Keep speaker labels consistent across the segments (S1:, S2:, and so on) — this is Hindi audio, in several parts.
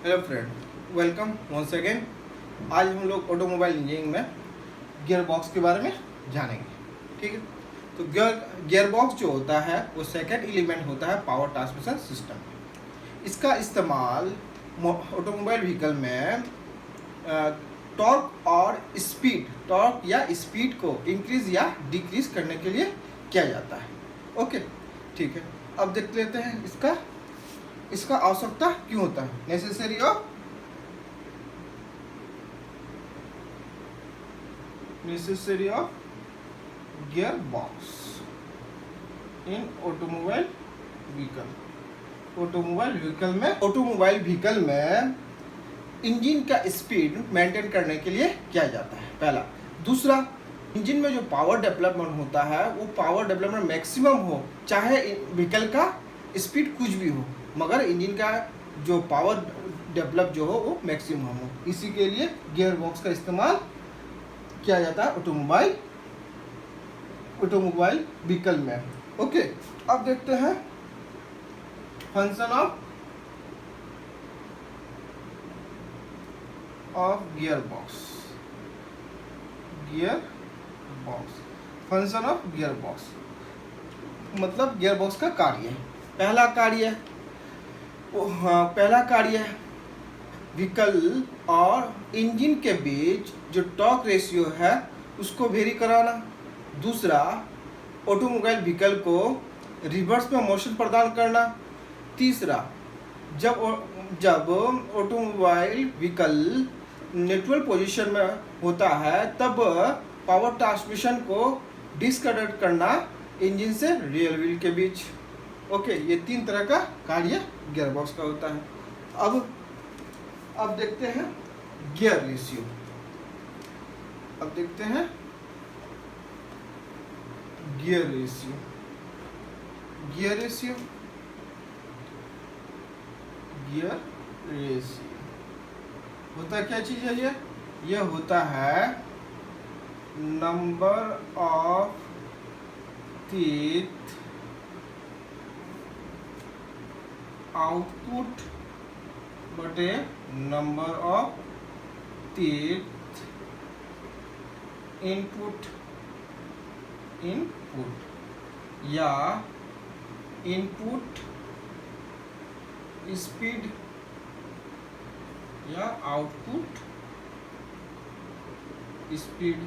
S1: Hello friend, welcome once again. आज हम लोग ऑटोमोबाइल इंजीनियरिंग में गियर बॉक्स के बारे में जानेंगे। ठीक है, तो गियर बॉक्स जो होता है वो सेकंड एलिमेंट होता है पावर ट्रांसमिशन सिस्टम में। इसका इस्तेमाल ऑटोमोबाइल व्हीकल में टॉर्क या स्पीड को इंक्रीज या डिक्रीज करने के लिए किया जाता है। ओके, ठीक है। अब देख लेते हैं इसका आवश्यकता क्यों होता है। Necessary of gear box in automobile vehicle में इंजन का स्पीड मेंटेन करने के लिए किया जाता है, पहला। दूसरा, इंजन में जो पावर डेवलपमेंट होता है वो पावर डेवलपमेंट मैक्सिमम हो, चाहे व्हीकल का स्पीड कुछ भी हो, मगर इंजन का जो पावर डेवलप जो हो वो मैक्सिमम हो। इसी के लिए गियर बॉक्स का इस्तेमाल किया जाता है ऑटोमोबाइल व्हीकल में। ओके, अब देखते हैं function of gear box. Function of gear box मतलब गियर बॉक्स का कार्य। पहला कार्य व्हीकल और इंजन के बीच जो टॉर्क रेशियो है उसको वेरी कराना। दूसरा, ऑटोमोबाइल व्हीकल को रिवर्स में मोशन प्रदान करना। तीसरा, जब ऑटोमोबाइल व्हीकल न्यूट्रल पोजीशन में होता है तब पावर ट्रांसमिशन को डिस्कनेक्ट करना इंजन से रियर व्हील के बीच। ओके, ये 3 तरह का कार्य गियर बॉक्स का होता है। अब देखते हैं गियर रेशियो। होता क्या चीज है ये होता है नंबर ऑफ टीथ आउटपुट बटे नंबर ऑफ टीथ इनपुट या इनपुट स्पीड या आउटपुट स्पीड।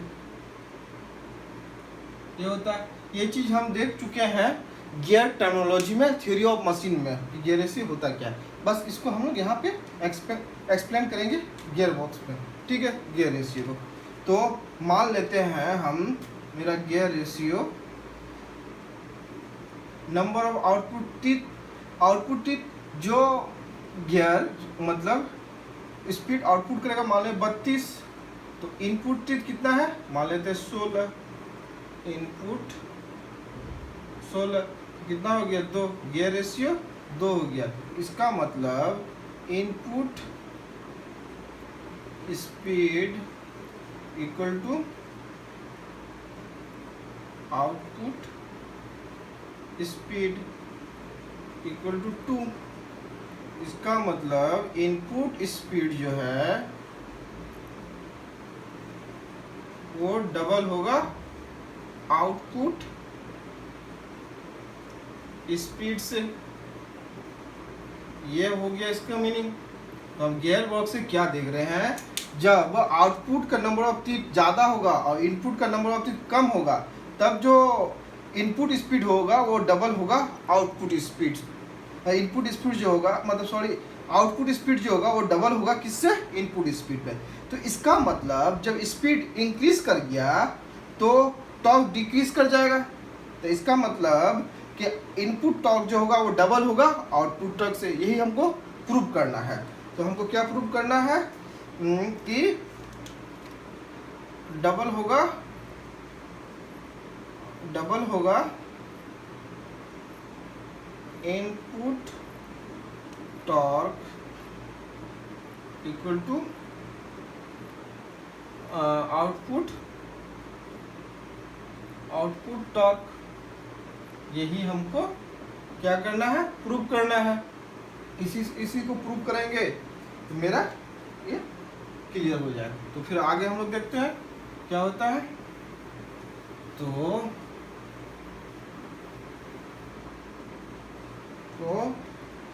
S1: ये होता है, ये चीज हम देख चुके हैं गियर टर्मिनोलॉजी में, थ्योरी ऑफ मशीन में गियर रेशियो होता क्या है। बस इसको हम लोग यहाँ पे एक्सप्लेन करेंगे गियर बॉक्स में। ठीक है, गियर रेशियो को तो मान लेते हैं हम, मेरा gear ratio number of output teeth जो गियर मतलब स्पीड आउटपुट करेगा, मान ले 32, तो इनपुट टीथ कितना है, मान लेते हैं 16। इनपुट 16 कितना हो गया, 2। गियर रेशियो 2 हो गया। इसका मतलब input speed equal to output speed equal to 2। इसका मतलब इनपुट स्पीड जो है वो डबल होगा आउटपुट स्पीड से। ये हो गया इसका मीनिंग। तो हम गियर बॉक्स से क्या देख रहे हैं, जब आउटपुट का नंबर ऑफ टीथ ज़्यादा होगा और इनपुट का नंबर ऑफ टीथ कम होगा तब जो इनपुट स्पीड होगा वो डबल होगा आउटपुट स्पीड। इनपुट स्पीड जो होगा आउटपुट स्पीड जो होगा वो डबल होगा किससे, इनपुट स्पीड पे। तो इसका मतलब जब स्पीड इंक्रीज कर गया तो टॉर्क डिक्रीज कर जाएगा। तो इसका मतलब कि इनपुट टॉर्क जो होगा वो डबल होगा आउटपुट टॉर्क से। यही हमको प्रूव करना है। तो हमको क्या प्रूव करना है कि डबल होगा input torque equal to output torque. यही हमको क्या करना है, प्रूव करना है। इसी को प्रूव करेंगे तो मेरा ये क्लियर हो जाएगा। तो फिर आगे हम लोग देखते हैं क्या होता है। तो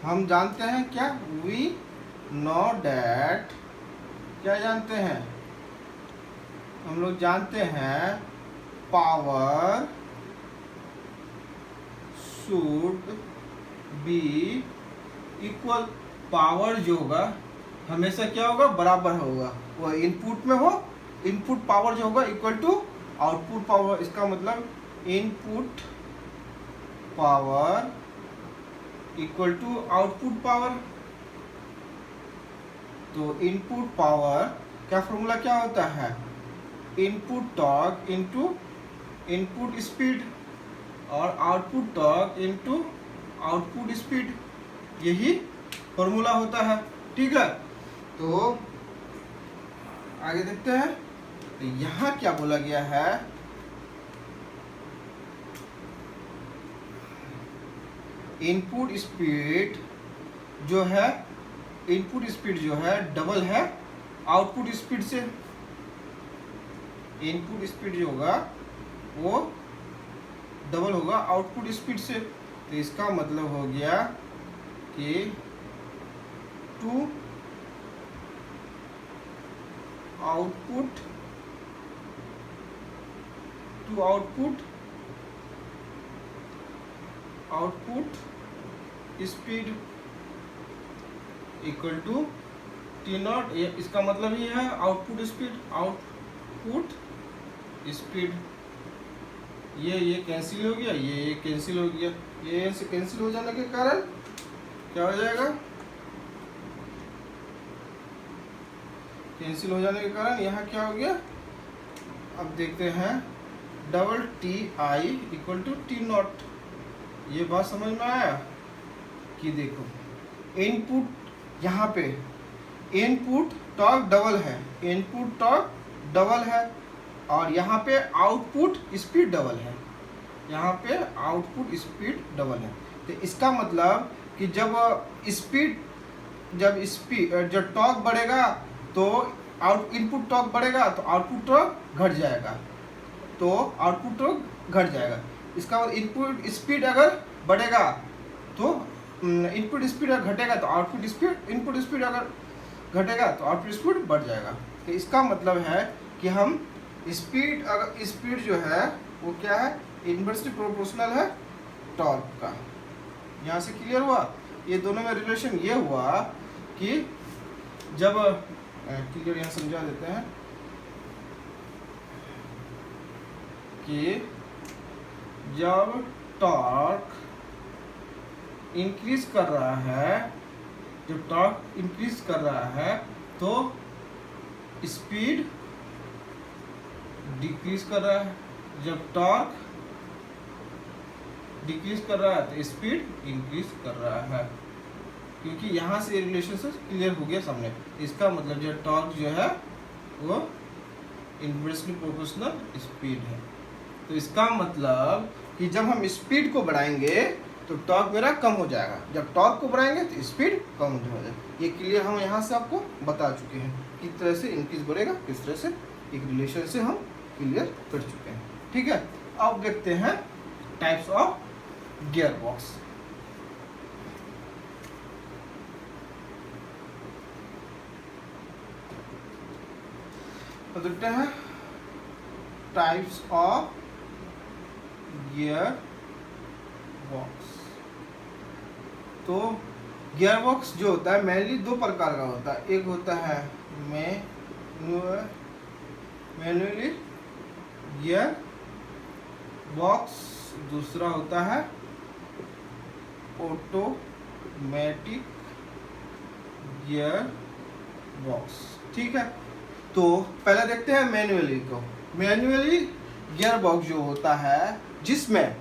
S1: हम जानते हैं क्या, वी नो डैट, क्या जानते हैं हम लोग, जानते हैं power should be equal, power जो होगा हमेशा क्या होगा, बराबर होगा, वो इनपुट में हो, इनपुट पावर जो होगा इक्वल टू आउटपुट पावर। इसका मतलब input power equal to output power. तो इनपुट पावर का फॉर्मूला क्या होता है, input torque into input speed और output torque into output speed, यही फॉर्मूला होता है। ठीक है, तो आगे देखते हैं। तो यहाँ क्या बोला गया है, इनपुट स्पीड जो है, इनपुट स्पीड जो है डबल है आउटपुट स्पीड से। इनपुट स्पीड जो होगा वो डबल होगा आउटपुट स्पीड से। तो इसका मतलब हो गया कि two output speed equal to T nought. इसका मतलब ये है आउटपुट स्पीड। ये कैंसिल हो गया, ये कैंसिल हो गया, ये से कैंसिल हो जाने के कारण क्या हो जाएगा, कैंसिल हो जाने के कारण यहाँ क्या हो गया। अब देखते हैं, double T I equal to T nought. ये बात समझ में आया कि देखो इनपुट, यहाँ पे इनपुट टॉर्क डबल है, इनपुट टॉर्क डबल है, और यहाँ पे आउटपुट स्पीड डबल है, यहाँ पे आउटपुट स्पीड डबल है। तो इसका मतलब कि जब टॉर्क बढ़ेगा तो इनपुट टॉर्क बढ़ेगा तो आउटपुट टॉर्क घट जाएगा, तो आउटपुट टॉर्क घट जाएगा। इसका इनपुट स्पीड अगर बढ़ेगा तो इनपुट स्पीड अगर घटेगा तो आउटपुट स्पीड, इनपुट स्पीड अगर घटेगा तो आउटपुट स्पीड बढ़ जाएगा। तो इसका मतलब है कि हम स्पीड, अगर स्पीड जो है वो क्या है, इनवर्सली प्रोपोर्शनल है टॉर्क का। यहाँ से क्लियर हुआ, ये दोनों में रिलेशन ये हुआ कि जब क्लियर, यहाँ समझा देते हैं कि जब टॉर्क इंक्रीज कर रहा है, जब टॉर्क इंक्रीज कर रहा है तो स्पीड डिक्रीज कर रहा है, जब टॉर्क डिक्रीज कर रहा है तो स्पीड इंक्रीज कर रहा है। क्योंकि यहाँ से रिलेशनशिप क्लियर हो गया सामने। इसका मतलब जो टॉर्क जो है वो इनवर्सली प्रोपोर्शनल स्पीड है। तो इसका मतलब कि जब हम स्पीड को बढ़ाएंगे तो टॉर्क मेरा कम हो जाएगा, जब टॉर्क को बढ़ाएंगे तो स्पीड कम हो जाएगा। ये क्लियर हम यहाँ से आपको बता चुके हैं किस तरह से इंक्रीज बढ़ेगा, किस तरह से, एक रिलेशन से हम क्लियर कर चुके हैं। ठीक है, अब देखते हैं टाइप्स ऑफ गियर बॉक्स। तो देखते हैं टाइप्स ऑफ गियर बॉक्स। तो गियर बॉक्स जो होता है मेनली दो प्रकार का होता है, एक होता है मैनुअली गियर बॉक्स, दूसरा होता है ऑटोमेटिक गियर बॉक्स। ठीक है, तो पहले देखते हैं मैनुअली को। मैनुअली गियर बॉक्स जो होता है जिसमें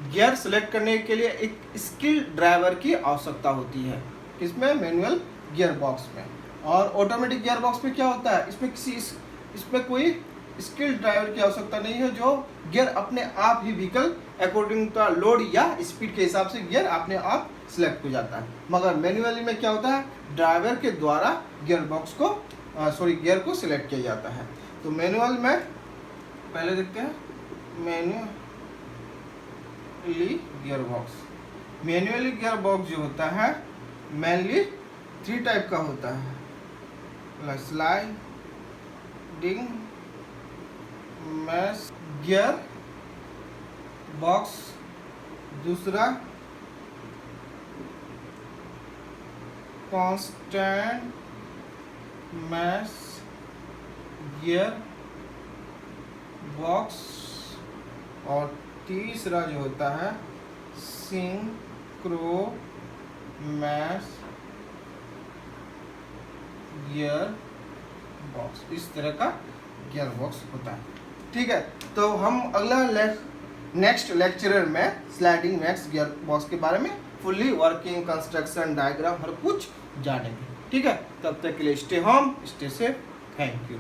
S1: गियर सेलेक्ट करने के लिए एक स्किल ड्राइवर की आवश्यकता होती है, किसमें, मैनुअल गियर बॉक्स में। और ऑटोमेटिक गियर बॉक्स में क्या होता है, इसमें कोई स्किल ड्राइवर की आवश्यकता नहीं है, जो गियर अपने आप ही व्हीकल अकॉर्डिंग टू लोड या स्पीड के हिसाब से गियर अपने आप सिलेक्ट हो जाता है। मगर मैन्युअली में क्या होता है, ड्राइवर के द्वारा गियर बॉक्स को गियर को सिलेक्ट किया जाता है। तो मैनुअल में पहले देखते हैं manually gear box. Manually gear box जो होता है मेनली 3 टाइप का होता है, स्लाइडिंग मैश गियर बॉक्स, दूसरा कांस्टेंट मैश गियर बॉक्स, और तीसरा जो होता है सिंक्रो मैश गियर बॉक्स। इस तरह का गियर बॉक्स होता है। ठीक है, तो हम अगला नेक्स्ट लेक्चरर में स्लाइडिंग मैक्स गियर बॉक्स के बारे में फुल्ली वर्किंग, कंस्ट्रक्शन, डायग्राम हर कुछ जानेंगे। ठीक है, तब तक के लिए stay home, stay safe, thank you.